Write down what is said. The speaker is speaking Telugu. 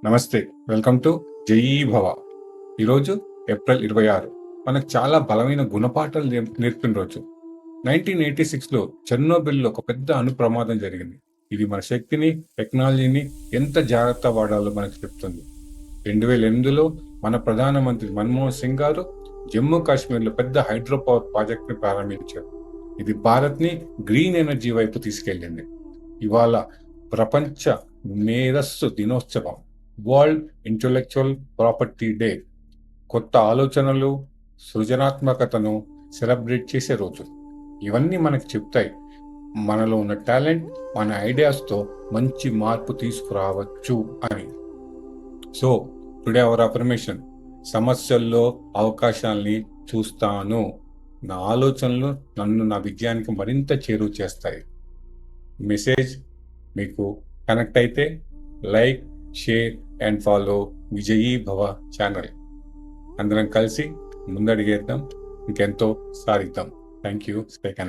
నమస్తే. వెల్కమ్ టు జయీ భవ. ఈరోజు ఏప్రిల్ 26 మనకు చాలా బలమైన గుణపాఠాలు నేర్పిన రోజు. 1986లో చెర్నోబిల్‌లో ఒక పెద్ద అణు ప్రమాదం జరిగింది. ఇది మన శక్తిని, టెక్నాలజీని ఎంత జాగ్రత్త వాడాలో మనకు చెప్తుంది. 2008లో మన ప్రధానమంత్రి మన్మోహన్ సింగ్ గారు జమ్మూ కాశ్మీర్‌లో పెద్ద హైడ్రో పవర్ ప్రాజెక్ట్‌ని ప్రారంభించారు. ఇది భారత్‌ని గ్రీన్ ఎనర్జీ వైపు తీసుకెళ్ళింది. ఇవాళ ప్రపంచ మేధస్సు దినోత్సవం, వరల్డ్ ఇంటలెక్చువల్ ప్రాపర్టీ డే. కొత్త ఆలోచనలు, సృజనాత్మకతను సెలబ్రేట్ చేసే రోజు. ఇవన్నీ మనకు చెప్తాయి మనలో ఉన్న టాలెంట్, మన ఐడియాస్తో మంచి మార్పు తీసుకురావచ్చు అని. సో టుడే అవర్ అఫర్మేషన్: సమస్యల్లో అవకాశాల్ని చూస్తాను. నా ఆలోచనలు నన్ను నా విజయానికి మరింత చేరువ చేస్తాయి. మెసేజ్ మీకు కనెక్ట్ అయితే లైక్, షేర్ అండ్ ఫాలో విజయీ భవ ఛానల్. అందరం కలిసి ముందడిగేద్దాం, ఇంకెంతో సాధిద్దాం. Thank you. Stay connect.